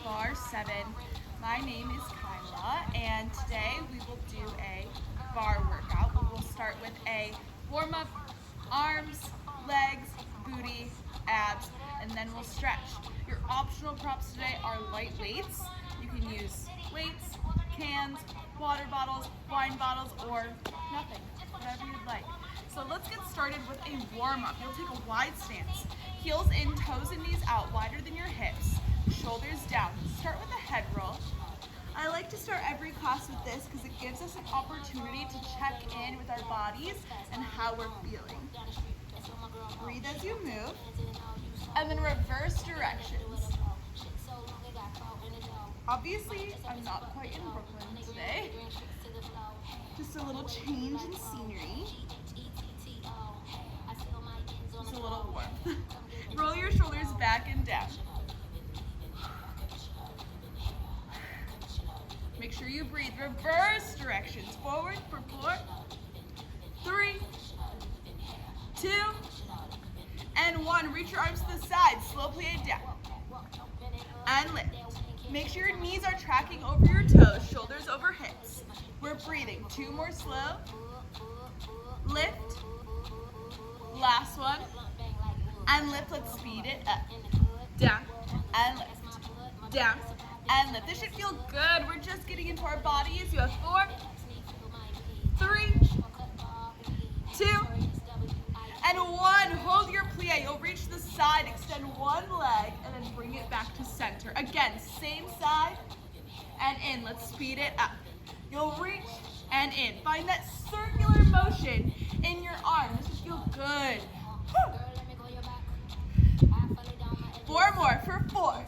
Bar 7. My name is Kyla, and today we will do a bar workout. We will start with a warm-up, arms, legs, booty, abs, and then we'll stretch. Your optional props today are light weights. You can use weights, cans, water bottles, wine bottles, or nothing, whatever you'd like. So let's get started with a warm-up. You'll take a wide stance. Heels in, toes and knees out, wider than your hips. Shoulders down. Start with a head roll. I like to start every class with this because it gives us an opportunity to check in with our bodies and how we're feeling. Breathe as you move. And then reverse directions. Obviously, I'm not quite in Brooklyn today. Just a little change in scenery. Just a little warmth. Roll your shoulders back and down. Make sure you breathe. Reverse directions. Forward for 4, 3, 2, and 1. Reach your arms to the side. Slow plie down. And lift. Make sure your knees are tracking over your toes, shoulders over hips. We're breathing. 2 more slow. Lift. Last one. And lift. Let's speed it up. Down and lift. Down and lift. This should feel good. We're just getting into our bodies. You have 4, 3, 2, and 1. Hold your plie. You'll reach the side. Extend one leg and then bring it back to center. Again, same side and in. Let's speed it up. You'll reach and in. Find that circular motion in your arm. This should feel good. Woo. 4 more for 4,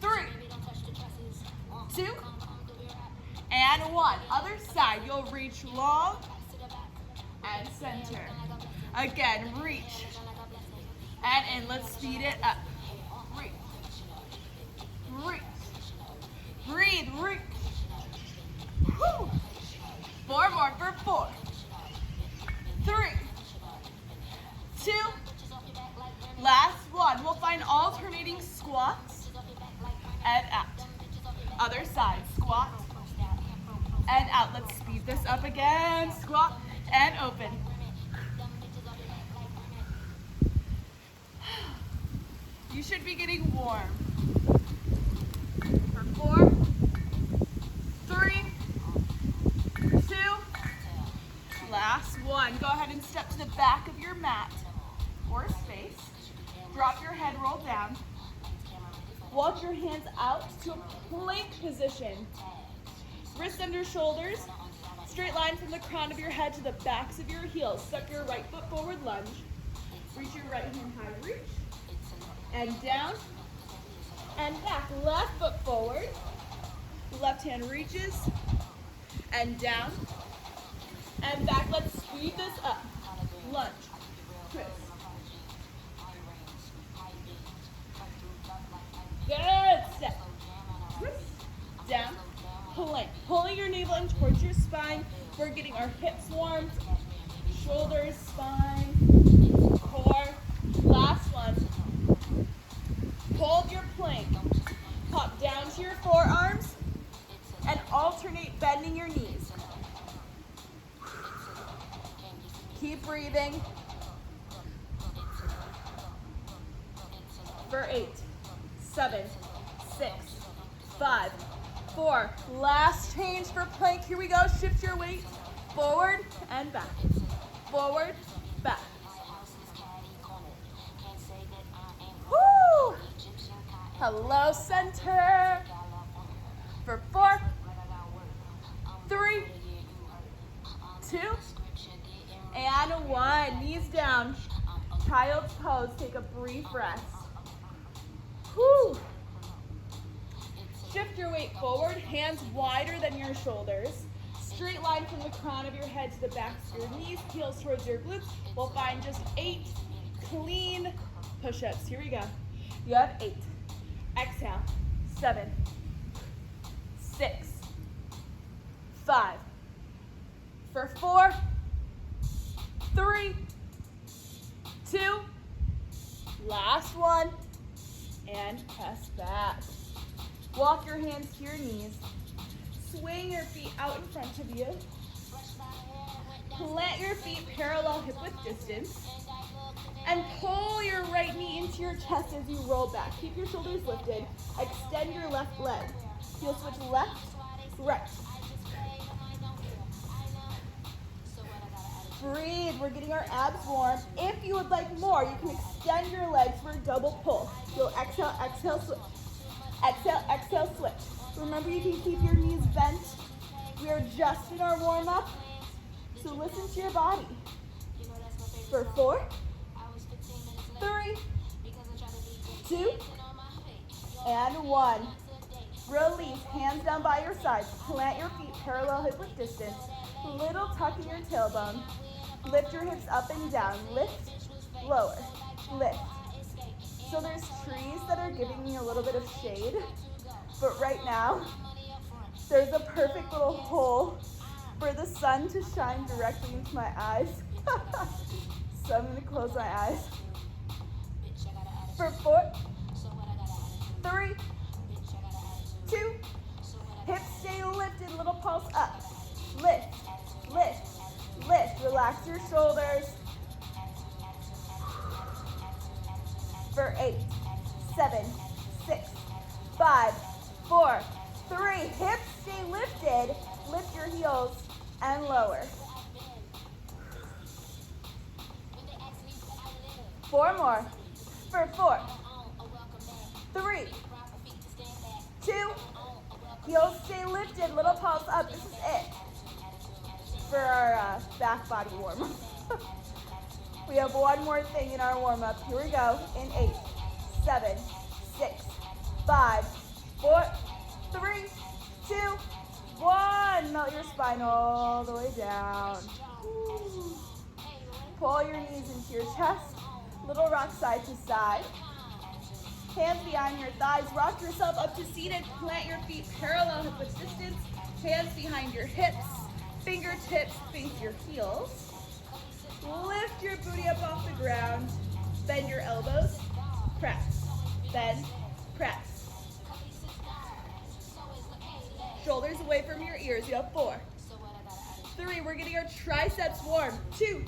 3, 2, and 1. Other side. You'll reach long and center. Again, reach and in. Let's speed it up. Reach, reach, breathe, reach. Woo. 4 more for 4, 3, 2, last one. We'll find alternating squats and out. Other side, squat and out. Let's speed this up again. Squat and open. You should be getting warm. For 4, 3, 2, last one. Go ahead and step to the back of your mat or space. Drop your head, roll down. Walk your hands out to a plank position. Wrists under shoulders. Straight line from the crown of your head to the backs of your heels. Step your right foot forward, lunge. Reach your right hand high, reach. And down. And back. Left foot forward. Left hand reaches. And down. And back. Let's speed this up. Lunge. Twist. Good. Step. Twist. Down. Plank. Pulling your navel in towards your spine. We're getting our hips warmed. Shoulders, spine, core. Last one. Hold your plank. Pop down to your forearms and alternate bending your knees. Keep breathing. For 8, 7, 6, 5, 4. Last change for plank. Here we go. Shift your weight forward and back. Forward, back. Woo! Hello, center. For 4, 3, 2, and 1. Knees down. Child's pose. Take a brief rest. Woo! Shift your weight forward, hands wider than your shoulders. Straight line from the crown of your head to the backs of your knees, heels towards your glutes. We'll find just 8 clean push-ups. Here we go. You have 8. Exhale. 7, 6, 5. For 4, 3, 2, last one, and press back. Walk your hands to your knees. Swing your feet out in front of you. Plant your feet parallel hip width distance. And pull your right knee into your chest as you roll back. Keep your shoulders lifted. Extend your left leg. You'll switch left, right. Breathe. We're getting our abs warm. If you would like more, you can extend your legs for a double pull. You'll exhale, exhale, switch. Exhale, exhale, switch. Remember, you can keep your knees bent. We are just in our warm-up, so listen to your body. For 4, 3, 2, and 1. Release, hands down by your sides. Plant your feet parallel hip width distance. Little tuck in your tailbone. Lift your hips up and down. Lift, lower, lift. So there's trees that are giving me a little bit of shade, but right now, there's a perfect little hole for the sun to shine directly into my eyes. So I'm gonna close my eyes. For 4, 3, 2, hips stay lifted, little pulse up. Lift, lift, lift. Relax your shoulders. For 8, 7, 6, 5, 4, 3. Hips stay lifted. Lift your heels and lower. 4 more. For 4, 3, 2, heels stay lifted, little pulse up. This is it for our back body warm-up. We have one more thing in our warm-up. Here we go. In 8, 7, 6, 5, 4, 3, 2, 1. Melt your spine all the way down. Pull your knees into your chest. Little rock side to side. Hands behind your thighs. Rock yourself up to seated. Plant your feet parallel hip width distance. Hands behind your hips. Fingertips face your heels. Lift your booty up off the ground. Bend your elbows. Press. Bend. Press. Shoulders away from your ears. You have 4, 3. We're getting our triceps warm. 2.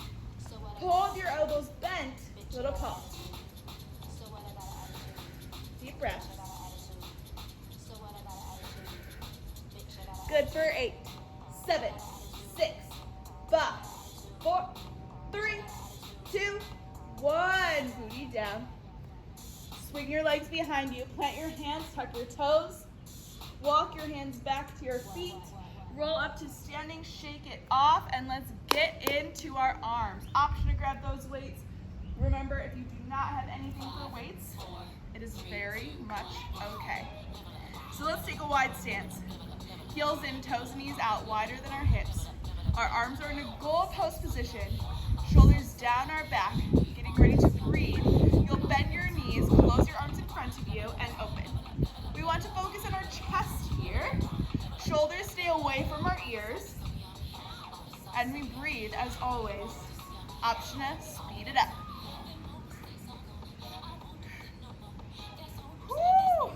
Hold your elbows bent. Little pulse. Deep breath. Good for 8, 7, 6, 5, 4, 3, 2, 1. Booty down. Swing your legs behind you. Plant your hands, tuck your toes. Walk your hands back to your feet. Roll up to standing, shake it off, and let's get into our arms. Option to grab those weights. Remember, if you do not have anything for weights, it is very much okay. So let's take a wide stance. Heels in, toes, knees out, wider than our hips. Our arms are in a goalpost position. Shoulders down our back, getting ready to breathe. You'll bend your knees, close your arms in front of you, and open. We want to focus on our chest here. Shoulders stay away from our ears. And we breathe as always. Option to speed it up. Woo!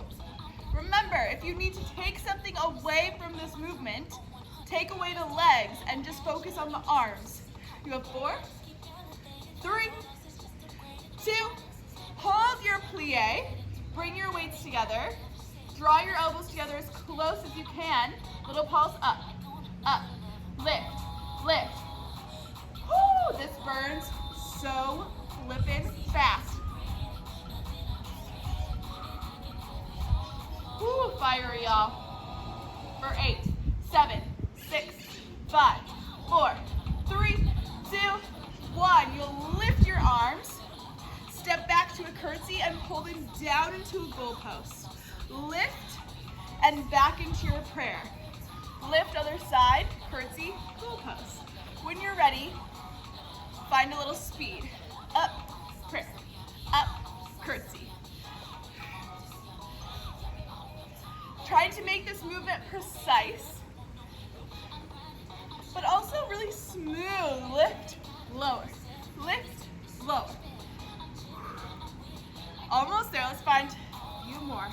Remember, if you need to take something away from this movement, take away the legs and just focus on the arms. You have 4, 3, 2, hold your plie, bring your weights together, draw your elbows together as close as you can, little pulse up, up, lift, lift. Woo! This burns so flippin' fast. Woo, fire y'all. For 8, 7, 6, 5, 4, 3, 2, 1. You'll lift your arms, step back to a curtsy and pull them down into a goalpost. Lift and back into your prayer. Lift other side, curtsy, goalpost. When you're ready, find a little speed. Up, prayer, up, curtsy. Trying to make this movement precise, but also really smooth. Lift, lower, lift, lower. Almost there. Let's find more.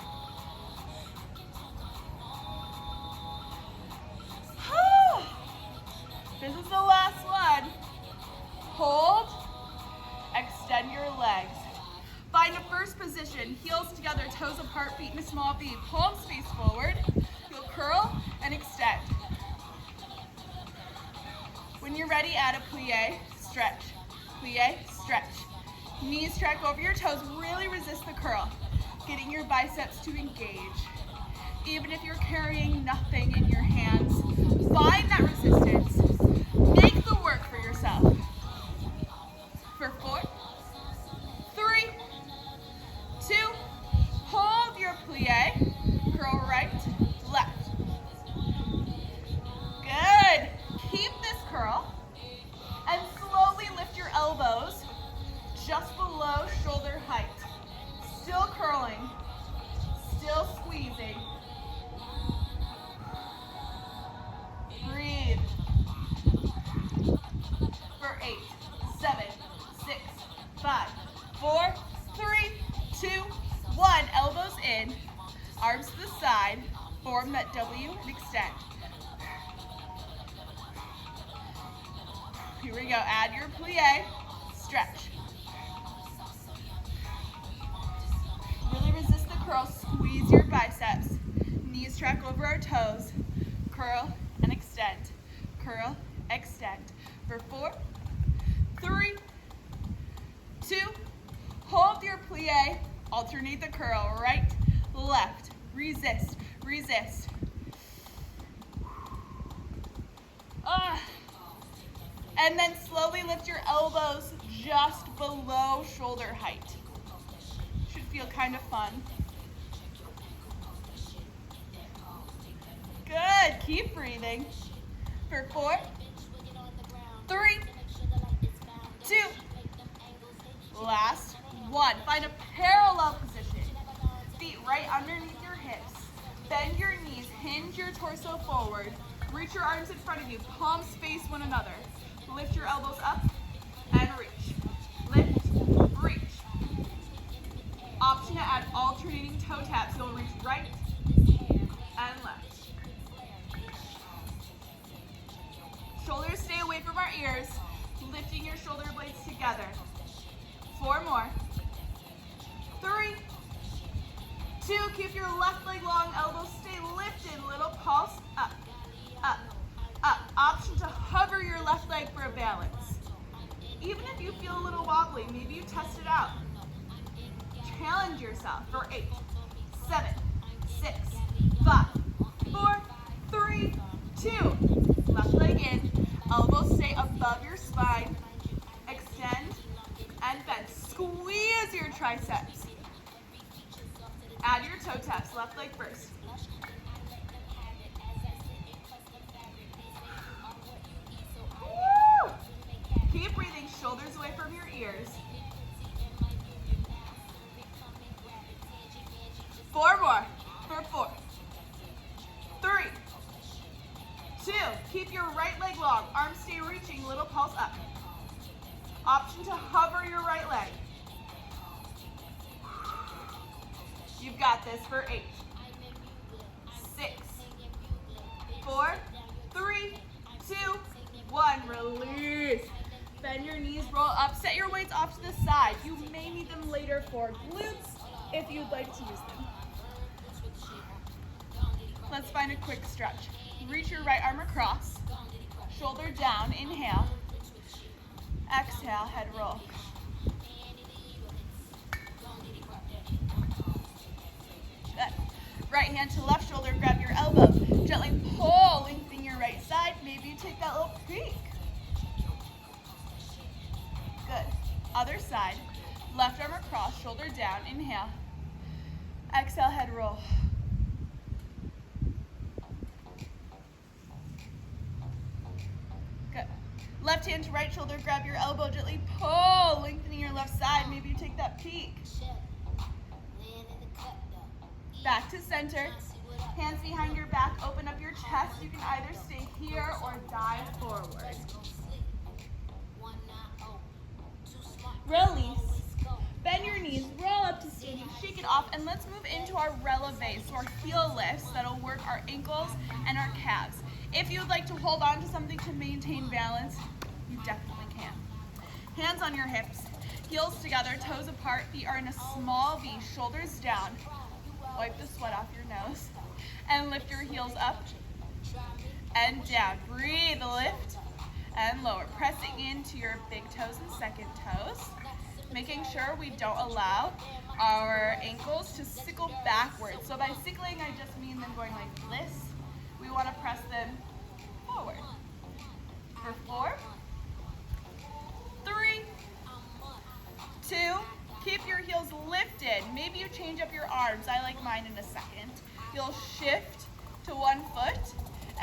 This is the last one. Hold, extend your legs. Find a first position, heels together, toes apart, feet in a small V. Palms face forward. You'll curl and extend. When you're ready, add a plie, stretch. Plie, stretch. Knees track over your toes, really resist the curl. Getting your biceps to engage. Even if you're carrying nothing in your hands, find that resistance. Make the work for yourself. For 4, 3, 2, hold your plie, curl right, left. Good. Keep this curl and slowly lift your elbows just below shoulder height. Still curling, still squeezing. Breathe. For 8, 7, 6, 5, 4, 3, 2, 1. Elbows in, arms to the side, form that W and extend. Here we go, add your plie, stretch. Really resist the curl, squeeze your biceps. Knees track over our toes. Curl and extend. Curl, extend. For 4, 3, 2, hold your plie, alternate the curl, right, left, resist, resist. And then slowly lift your elbows just below shoulder height. Should feel kind of fun. Good, keep breathing. For 4, 3, 2, last 1. Find a parallel position. Feet right underneath your hips. Bend your knees, hinge your torso forward. Reach your arms in front of you, palms face one another. Lift your elbows up and reach. Lift, reach. Option to add alternating toe taps. You'll reach right and left. Shoulders stay away from our ears. Lifting your shoulder blades together. 4 more. 3, 2, keep your left leg long, elbows stay lifted, little pulse, up, up, up. Option to hover your left leg for a balance. Even if you feel a little wobbly, maybe you test it out. Challenge yourself for 8, 7, 6, 5, 4, 3, 2. Left leg in, elbows stay above your spine. Extend and bend. Squeeze your triceps. Add your toe taps, left leg first. Woo! Keep breathing, shoulders away from your ears. 4 more. For 4, 3, 2. Keep your right leg long. Arms stay reaching, little pulse up. Option to hover your right leg. You've got this for 8, 6, 4, 3, 2, 1. Release. Bend your knees, roll up. Set your weights off to the side. You may need them later for glutes if you'd like to use them. Let's find a quick stretch. Reach your right arm across. Shoulder down. Inhale. Exhale, head roll. Good. Right hand to left shoulder, grab your elbow. Gently pull, lengthen your right side. Maybe you take that little peek. Good. Other side. Left arm across, shoulder down. Inhale. Exhale, head roll. Good. Left hand to right shoulder, grab your elbow, gently pull, lengthening your left side. Maybe you take that peek. Back to center. Hands behind your back, open up your chest. You can either stay here or dive forward. Release. Bend your knees, roll up to standing, shake it off, and let's move into our releve, so our heel lifts that'll work our ankles and our calves. If you would like to hold on to something to maintain balance, you definitely can. Hands on your hips, heels together, toes apart, feet are in a small V, shoulders down. Wipe the sweat off your nose and lift your heels up and down. Breathe, lift and lower, pressing into your big toes and second toes, making sure we don't allow our ankles to sickle backwards. So by sickling, I just mean them going like this. We want to press them forward. For 4, 3, 2, keep your heels lifted. Maybe you change up your arms. I like mine in a second. You'll shift to one foot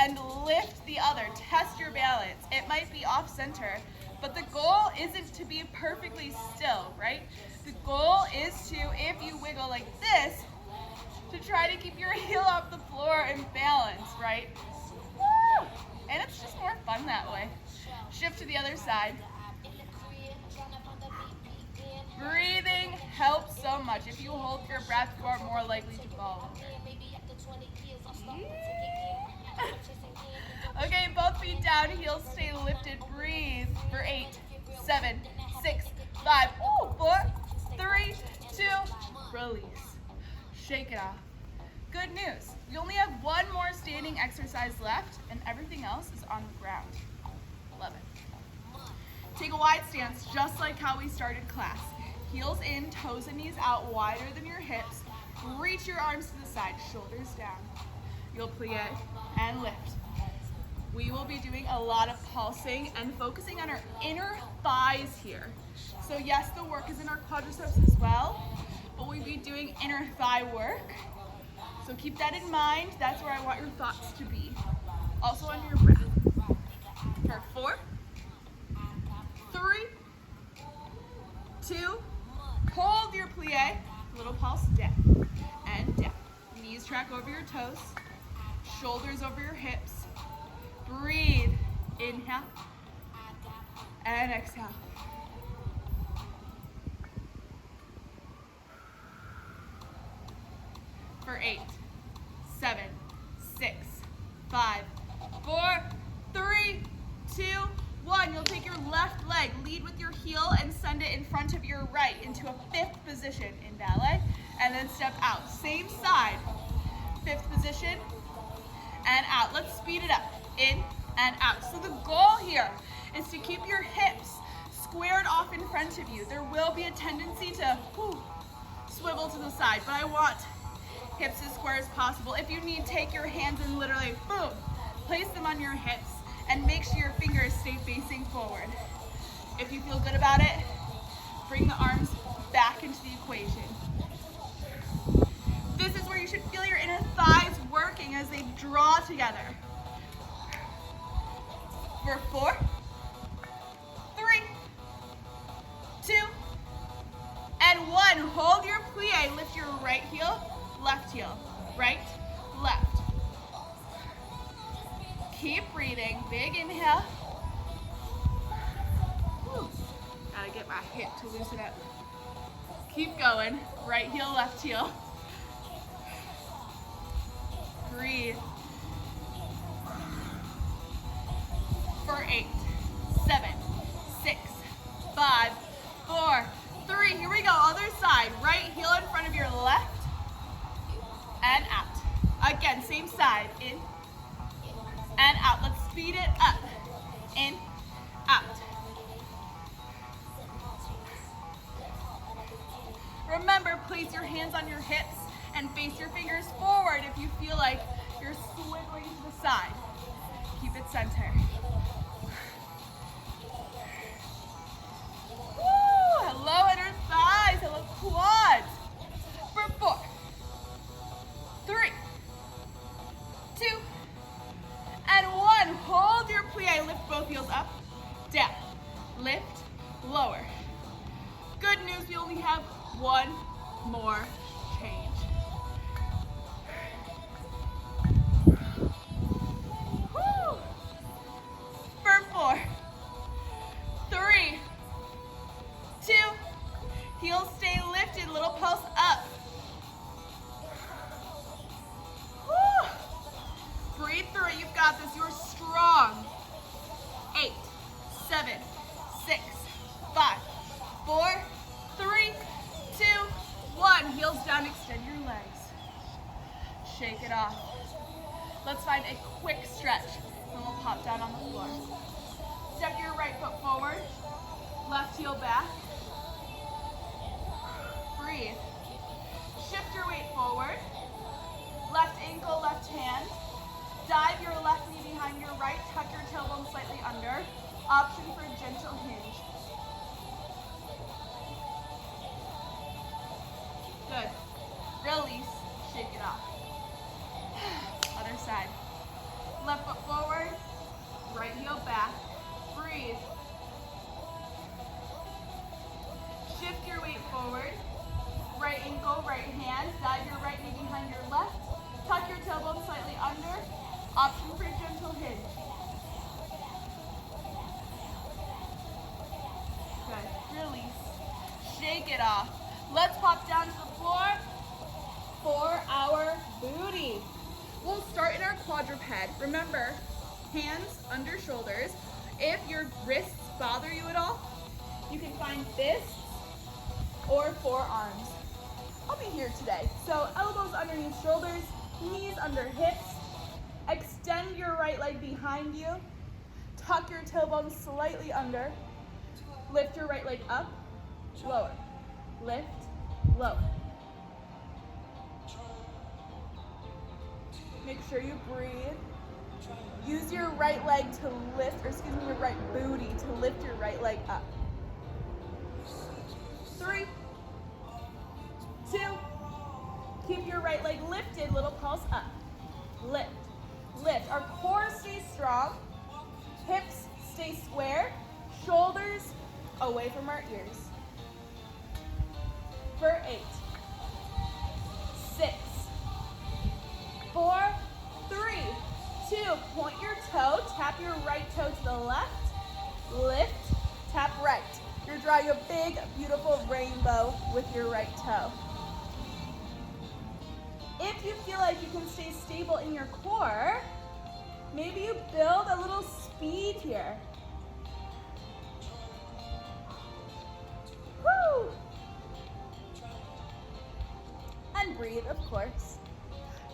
and lift the other. Test your balance. It might be off center, but the goal isn't to be perfectly still, right? The goal is to, if you wiggle like this, to try to keep your heel off the floor and balance, right? Woo! And it's just more fun that way. Shift to the other side. Breathing helps so much. If you hold your breath, you are more likely to fall over. Okay, both feet down, heels stay lifted. Breathe for 8, 7, 6, 5, 4, 3, 2, release. Shake it off. Good news. We only have one more standing exercise left, and everything else is on the ground. Love it. Take a wide stance, just like how we started class. Heels in, toes and knees out, wider than your hips. Reach your arms to the side, shoulders down. You'll plie and lift. We will be doing a lot of pulsing and focusing on our inner thighs here. So yes, the work is in our quadriceps as well, but we'll be doing inner thigh work. So keep that in mind. That's where I want your thoughts to be. Also under your breath. For 4, 3, 2, hold your plie, little pulse down and down. Knees track over your toes, shoulders over your hips. Breathe, inhale and exhale. For 8, 7, 6, 5, 4, 3, 2, 1. You'll take your left leg, lead with your heel and send it in front of your right into a 5th position in ballet, and then step out. Same side, 5th position and out. Let's speed it up. In and out. So the goal here is to keep your hips squared off in front of you. There will be a tendency to swivel to the side, but I want hips as square as possible. If you need, take your hands and literally, boom, place them on your hips and make sure your fingers stay facing forward. If you feel good about it, bring the arms back into the equation. This is where you should feel your inner thighs working as they draw together. For 4, 3, 2, and 1. Hold your plie. Lift your right heel, left heel. Right, left. Keep breathing. Big inhale. Whew. Gotta get my hip to loosen up. Keep going. Right heel, left heel. Breathe. For 8, 7, 6, 5, 4, 3. Here we go. Other side. Right heel in front of your left and out. Again, same side. In and out. Let's speed it up. In, out. Remember, place your hands on your hips and face your fingers forward if you feel like you're swiveling to the side. Keep it center. Hello inner thighs, hello quads. For 4, 3, 2, and 1. Hold your plie, lift both heels up, down, lift, lower. Good news, we only have one more change. Woo. For 4, 3, 2, heels stay lifted, little pulse up. shake it off. Let's find a quick stretch, and we'll pop down on the floor. Step your right foot forward, left heel back. Breathe. Shift your weight forward. Left ankle, left hand. Dive your left knee behind your right. Tuck your tailbone slightly under. Option for a gentle hinge. Good. Release. Shake it off. Other side. Left foot forward. Right heel back. Breathe. Shift your weight forward. Right ankle, right hand. Dive your right knee behind your left. Tuck your tailbone slightly under. Option for gentle hinge. Good. Release. Shake it off. Let's pop down to the floor for our booty. We'll start in our quadruped. Remember, hands under shoulders. If your wrists bother you at all, you can find fists or forearms. I'll be here today. So elbows underneath shoulders, knees under hips. Extend your right leg behind you. Tuck your tailbone slightly under. Lift your right leg up, lower. Lift, lower. Make sure you breathe. Use your right leg to lift, or excuse me, your right booty to lift your right leg up. 3, 2, keep your right leg lifted, little pulse up. Lift, lift. Our core stays strong, hips stay square, shoulders away from our ears. For 8, 6, 4, 3, 2, point your toe, tap your right toe to the left, lift, tap right. You're drawing a big, beautiful rainbow with your right toe. If you feel like you can stay stable in your core, maybe you build a little speed here. Woo! And breathe, of course.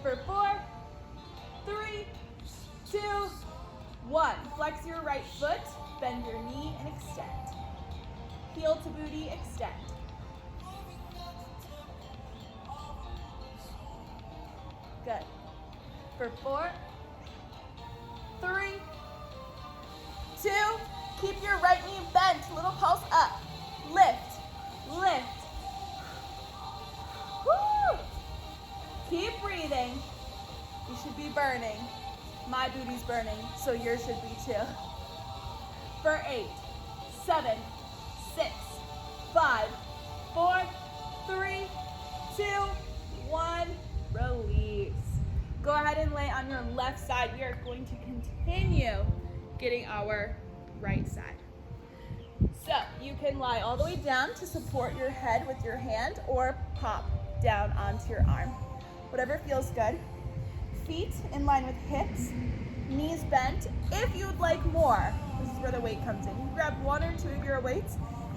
For 4, 3, 2, 1. Flex your right foot, bend your knee, and extend. Heel to booty, extend. Good. For 4, 3, 2, keep your right knee bent, little pulse up. Lift, lift. Woo! Keep breathing. You should be burning. My booty's burning, so yours should be too. For 8, 7, 6, 5, 4, 3, 2, 1, release. Go ahead and lay on your left side. We are going to continue getting our right side. So you can lie all the way down to support your head with your hand or pop down onto your arm. Whatever feels good. Feet in line with hips, knees bent. If you'd like more, this is where the weight comes in. You grab 1 or 2 of your weights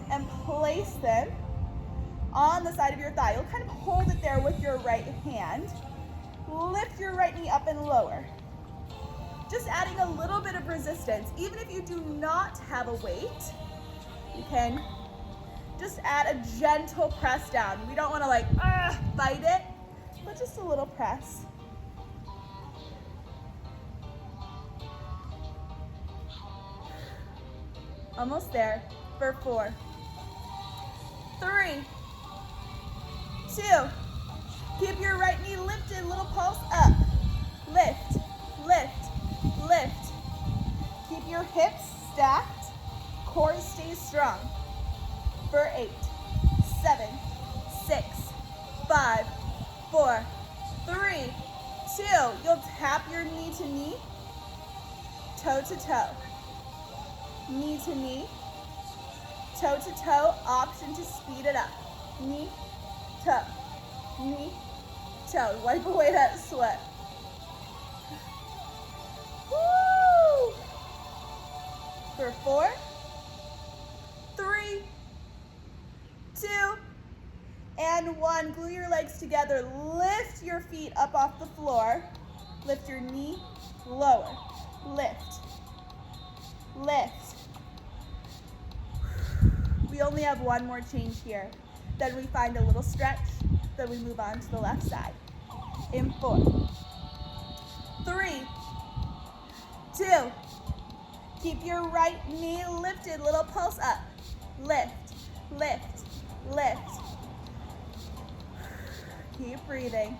and place them on the side of your thigh. You'll kind of hold it there with your right hand. Lift your right knee up and lower. Just adding a little bit of resistance. Even if you do not have a weight, you can just add a gentle press down. We don't want to like bite it, but just a little press. Almost there. For 4, 3, 2. Keep your right knee lifted, little pulse up. Lift, lift, lift. Keep your hips stacked. Core stays strong. For 8, 7, 6, 5, 4, 3, 2. You'll tap your knee to knee, toe to toe. Knee to knee, toe to toe, option to speed it up. Knee, toe, knee, toe. Wipe away that sweat. Woo! For 4, 3, 2, and 1. Glue your legs together. Lift your feet up off the floor. Lift your knee, lower. Lift. Lift. We only have one more change here. Then we find a little stretch. Then we move on to the left side. In 4, 3, 2. Keep your right knee lifted. Little pulse up. Lift, lift, lift. Keep breathing.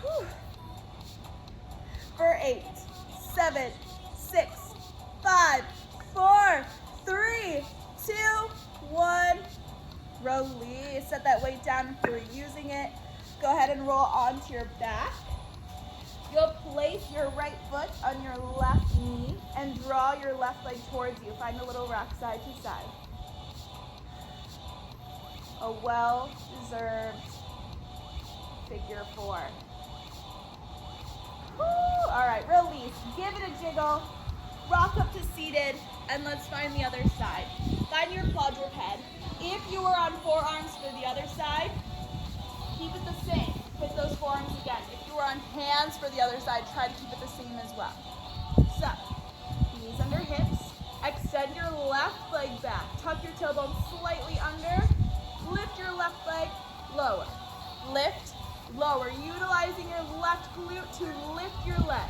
Whew. For 8, 7, 6, 5, 4, 3, 2, 1. Release. Set that weight down if you're using it. Go ahead and roll onto your back. You'll place your right foot on your left knee and draw your left leg towards you. Find a little rock side to side. A well-deserved figure 4. Woo! All right, release. Give it a jiggle. Rock up to seated, and let's find the other side. Find your quadruped. If you were on forearms for the other side, keep it the same. Hit those forearms again. If you were on hands for the other side, try to keep it the same as well. So, knees under hips. Extend your left leg back. Tuck your tailbone slightly under. Lift your left leg, lower. Lift, lower. Utilizing your left glute to lift your leg.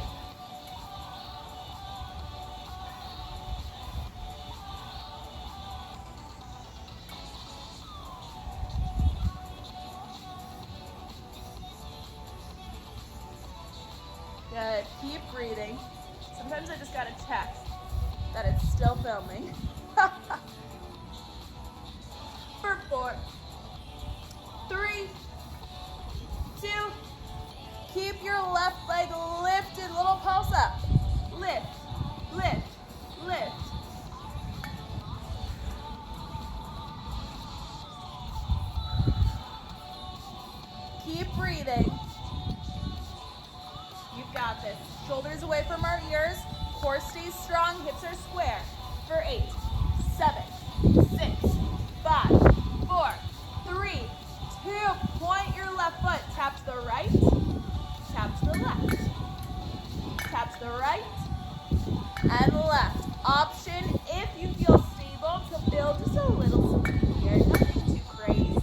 Good. Keep breathing. Sometimes I just got a text that it's still filming. For 4, 3, 2. Keep your left leg lifted. Little pulse up. Lift, lift, lift. Keep breathing. You've got this. Shoulders away from our ears. Core stays strong. Hips are square. For 8, 7, 6, 5, 4, 3, 2. Point your left foot. Tap to the right. Tap to the left. Tap to the right and left. Option if you feel stable to build just a little speed here. Nothing too crazy.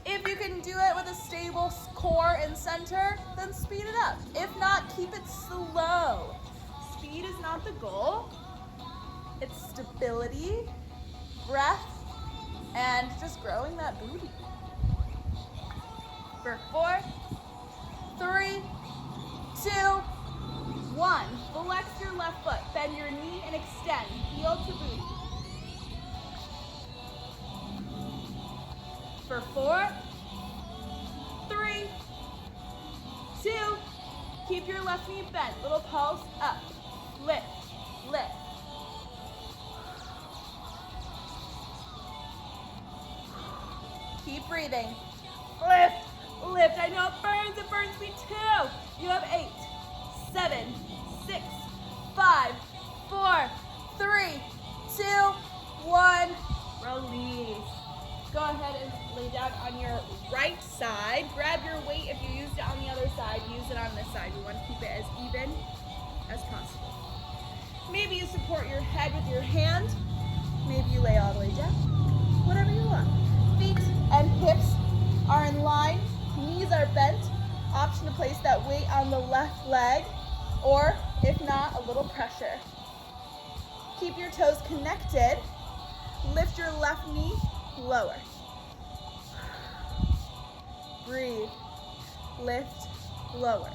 If you can do it with a stable core and center, then speed it up. If not, keep it slow. Speed is not the goal. It's stability, breath, and just growing that booty. For 4, 3, 2, 1. Flex your left foot. Bend your knee and extend. Heel to booty. For 4, 3, 2. Keep your left knee bent. Little pulse up. Lift, lift. Keep breathing. Lift, lift. I know it burns me too. You have 8, 7, 6, 5, 4, 3, 2, 1. Release. Go ahead and lay down on your right side. Grab your weight if you used it on the other side. Use it on this side. We want to keep it as even as possible. Maybe you support your head with your hand. Maybe you lay all the way down. Whatever you want. Feet and hips are in line. Knees are bent. Option to place that weight on the left leg, or if not, a little pressure. Keep your toes connected. Lift your left knee, lower. Breathe. Lift, lower.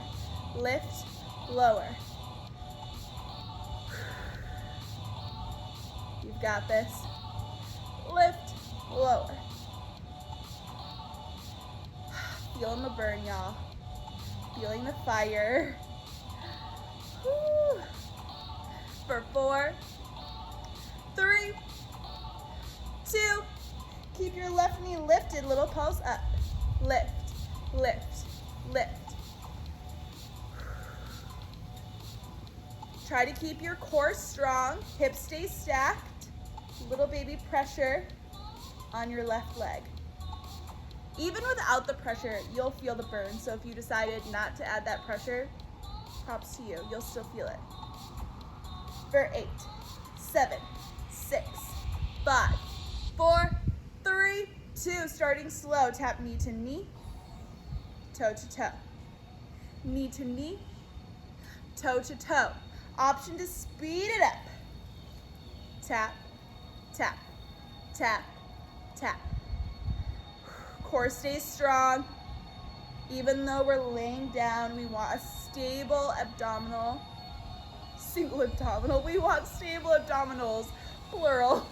Lift, lower. You've got this. Lift, lower. Feeling the burn, y'all. Feeling the fire. Woo. For 4, 3, 2. Keep your left knee lifted. Little pulse up. Lift, lift, lift. Try to keep your core strong, hips stay stacked, little baby pressure on your left leg. Even without the pressure, you'll feel the burn. So if you decided not to add that pressure, props to you, you'll still feel it. For 8, 7, 6, 5, 4, 3, 2, starting slow, tap knee to knee, toe to toe. Knee to knee, toe to toe. Option to speed it up. Tap, tap, tap, tap. Core stays strong. Even though we're laying down, we want a stable abdominal, single abdominal. We want stable abdominals, plural,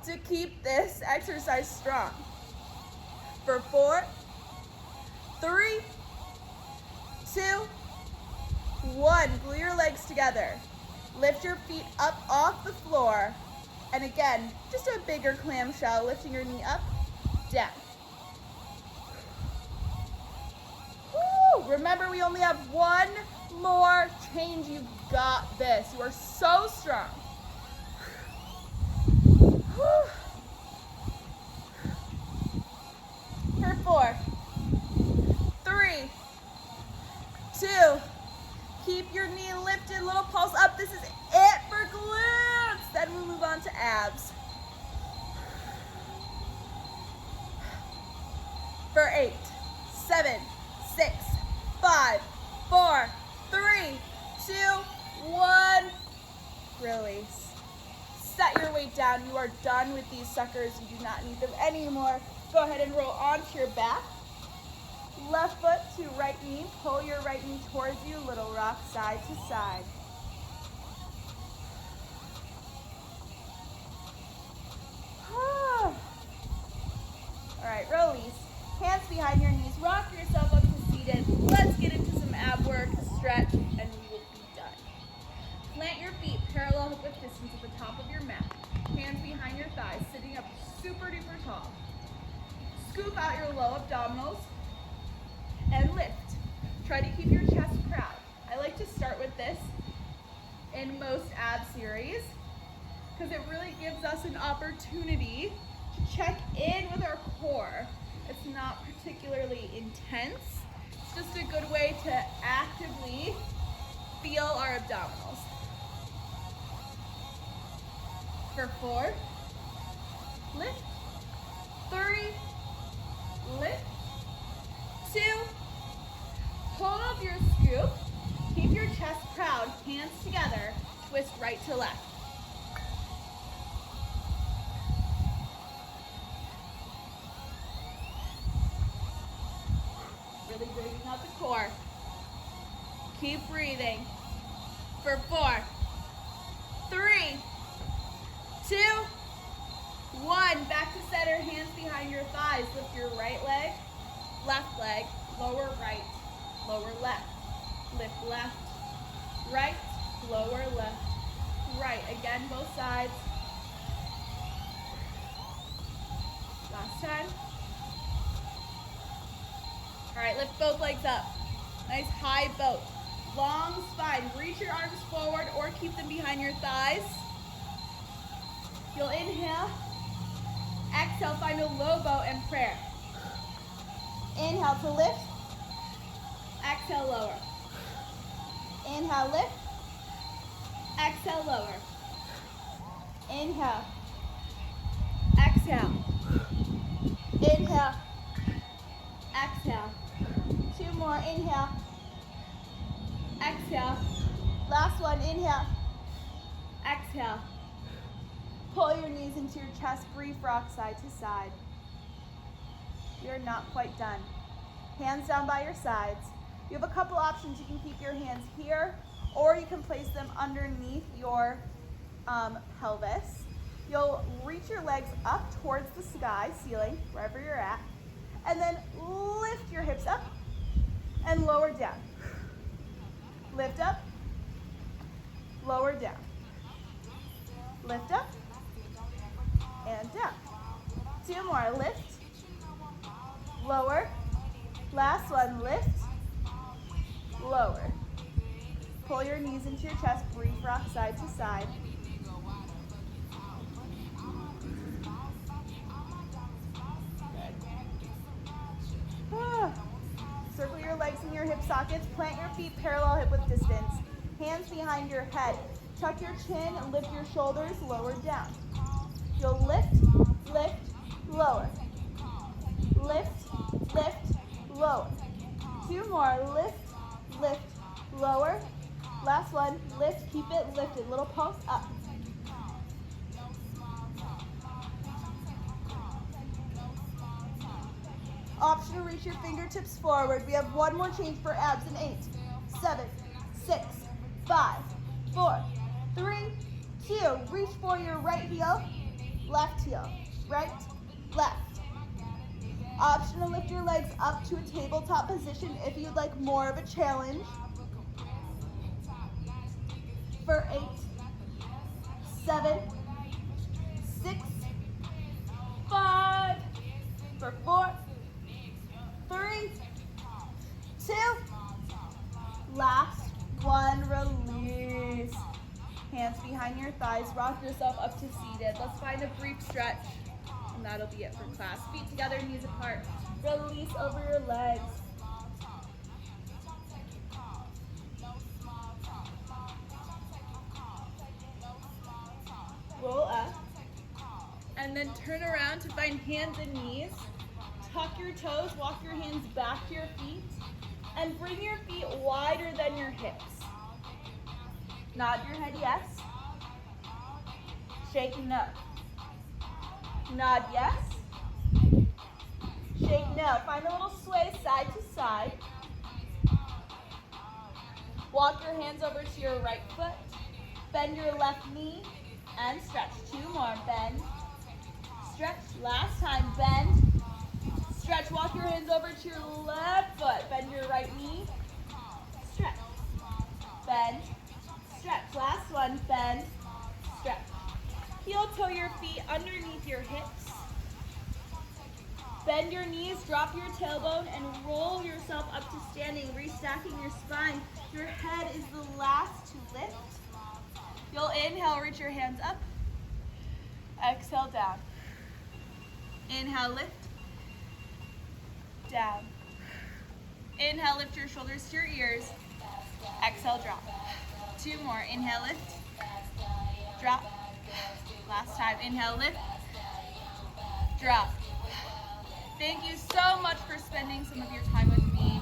to keep this exercise strong. For 4, 3, 2, 1. Glue your legs together. Lift your feet up off the floor. And again, just a bigger clamshell, lifting your knee up, down. Woo! Remember, we only have one more change. You've got this. You are so strong. For 4, 3, 2, keep your knee lifted, little pulse up. This is it for glutes. Then we'll move on to abs. For 8, 7, 6, 5, 4, 3, 2, 1. Release. Set your weight down. You are done with these suckers. You do not need them anymore. Go ahead and roll onto your back. Left foot to right knee. Pull your right knee towards you. Little rock side to side. All right, release. Hands behind your knees. Rock yourself up to seated. Let's get into some ab work, stretch, and we will be done. Plant your feet parallel hip width distance at the top of your mat. Hands behind your thighs, sitting up super duper tall. Scoop out your low abdominals and lift. Try to keep your chest proud. I like to start with this in most ab series because it really gives us an opportunity to check in with our core. It's not particularly intense. It's just a good way to actively feel our abdominals. For 4, lift, 3, lift, 2, hold your scoop, keep your chest proud, hands together, twist right to left. Really breathing out the core. Keep breathing. For 4, 3, 2, 1. Back to center, hands behind your thighs. Lift your right leg, left leg, lower right, lower left. Lift left, right, lower left, right. Again, both sides. Last time. All right, lift both legs up. Nice high boat. Long spine. Reach your arms forward or keep them behind your thighs. You'll inhale. Exhale, find a low boat and prayer. Inhale to lift. Exhale, lower. Inhale, lift. Exhale, lower. Inhale. Exhale. Inhale. Exhale. 2 more. Inhale. Exhale. Last one. Inhale. Exhale. Pull your knees into your chest. Brief rock side to side. You're not quite done. Hands down by your sides. You have a couple options. You can keep your hands here, or you can place them underneath your pelvis. You'll reach your legs up towards the sky, ceiling, wherever you're at, and then lift your hips up and lower down. Lift up, lower down. Lift up and down. 2 more. Lift, lower. Last one. Lift, lower. Pull your knees into your chest, brief rock side to side. Good. Circle your legs in your hip sockets. Plant your feet parallel hip width distance. Hands behind your head. Tuck your chin, lift your shoulders, lower down. You'll lift, lift, lower. Lift, lift, lower. 2 more. Lift, lift, lower. Last one. Lift, keep it lifted. Little pulse up. Option to reach your fingertips forward. We have one more change for abs in 8, 7, 6, 5, 4, 3, 2. Reach for your right heel, left heel, right, left. Option to lift your legs up to a tabletop position if you'd like more of a challenge. For 8, 7, 6, 5, for 4, 3, 2, last one, release. Hands behind your thighs, rock yourself up to seated. Let's find a brief stretch, and that'll be it for class. Feet together, knees apart. Release over your legs. Roll up, and then turn around to find hands and knees. Tuck your toes, walk your hands back to your feet, and bring your feet wider than your hips. Nod your head yes. Shake no. Nod yes. Shake no. Find a little sway side to side. Walk your hands over to your right foot. Bend your left knee and stretch. 2 more. Bend. Stretch. Last time. Bend. Stretch, walk your hands over to your left foot. Bend your right knee. Stretch. Bend. Stretch. Last one. Bend. Stretch. Heel toe your feet underneath your hips. Bend your knees, drop your tailbone, and roll yourself up to standing, restacking your spine. Your head is the last to lift. You'll inhale, reach your hands up. Exhale, down. Inhale, lift. Down. Inhale, lift your shoulders to your ears. Exhale, drop. 2 more. Inhale, lift. Drop. Last time. Inhale, lift. Drop. Thank you so much for spending some of your time with me.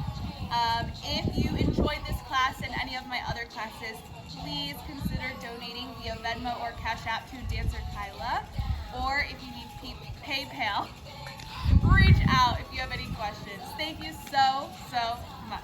If you enjoyed this class and any of my other classes, please consider donating via Venmo or Cash App to Dancer Kyla. Or if you need PayPal, reach out if you have any questions. Thank you so much.